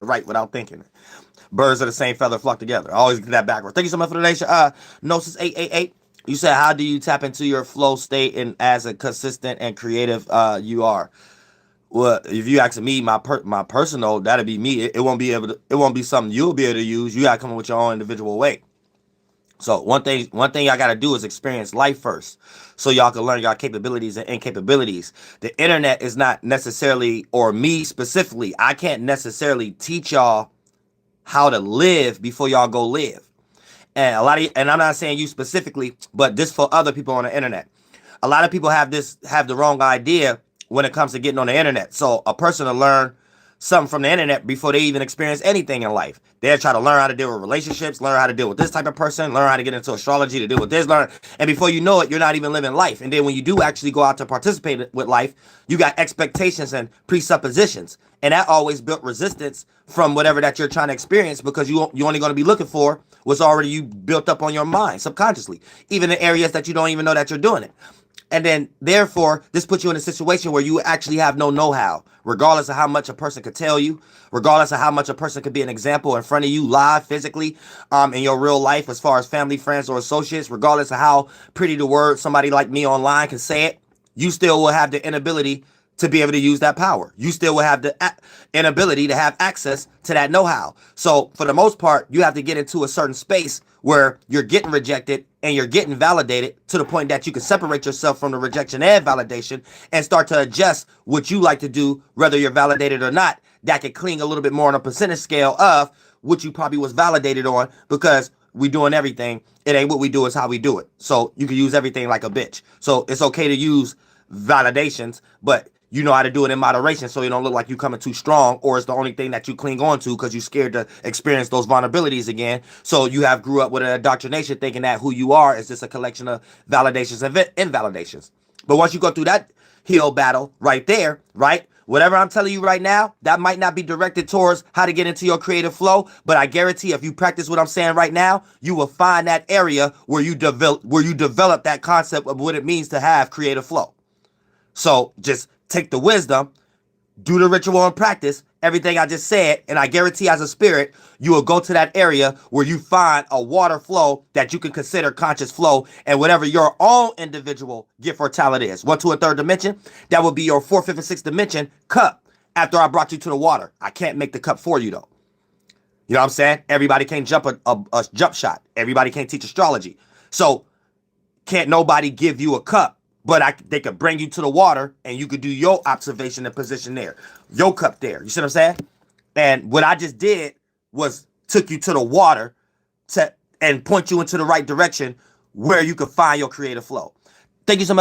right without thinking. Birds of the same feather flock together. I always get that backwards. Thank you so much for the donation. Gnosis 888. You said, how do you tap into your flow state and as a consistent and creative you are? Well, if you ask me, my personal, that'll be me. It won't be able to. It won't be something you'll be able to use. You gotta come up with your own individual way. So one thing y'all gotta do is experience life first, so y'all can learn y'all capabilities and incapabilities. The internet is not necessarily, or me specifically, I can't necessarily teach y'all how to live before y'all go live. And and I'm not saying you specifically, but this for other people on the internet. A lot of people have the wrong idea when it comes to getting on the internet. So a person to learn something from the internet before they even experience anything in life. They'll try to learn how to deal with relationships, learn how to deal with this type of person, learn how to get into astrology to deal with this, and before you know it, you're not even living life. And then when you do actually go out to participate with life, you got expectations and presuppositions. And that always built resistance from whatever that you're trying to experience, because you're only going to be looking for what's already you built up on your mind subconsciously, even in areas that you don't even know that you're doing it. And then, therefore, this puts you in a situation where you actually have no know-how, regardless of how much a person could tell you, regardless of how much a person could be an example in front of you live, physically, in your real life, as far as family, friends, or associates, regardless of how pretty the word somebody like me online can say it, you still will have the inability to be able to use that power. You still will have the inability to have access to that know-how. So for the most part, you have to get into a certain space where you're getting rejected and you're getting validated to the point that you can separate yourself from the rejection and validation and start to adjust what you like to do, whether you're validated or not. That could cling a little bit more on a percentage scale of what you probably was validated on, because we doing everything. It ain't what we do, it's how we do it. So you can use everything like a bitch. So it's okay to use validations, but you know how to do it in moderation, so you don't look like you coming too strong, or it's the only thing that you cling on to because you're scared to experience those vulnerabilities again. So you have grew up with an indoctrination thinking that who you are is just a collection of validations and invalidations. But once you go through that hill battle right there, right? Whatever I'm telling you right now, that might not be directed towards how to get into your creative flow, but I guarantee if you practice what I'm saying right now, you will find that area where you develop that concept of what it means to have creative flow. So just take the wisdom, do the ritual and practice everything I just said, and I guarantee as a spirit, you will go to that area where you find a water flow that you can consider conscious flow, and whatever your own individual gift or talent is. 1, 2, and third dimension, that will be your fourth, fifth, and sixth dimension cup after I brought you to the water. I can't make the cup for you though. You know what I'm saying? Everybody can't jump a jump shot. Everybody can't teach astrology. So can't nobody give you a cup, but they could bring you to the water and you could do your observation and position there, your cup there. You see what I'm saying? And what I just did was took you to the water and point you into the right direction where you could find your creative flow. Thank you so much.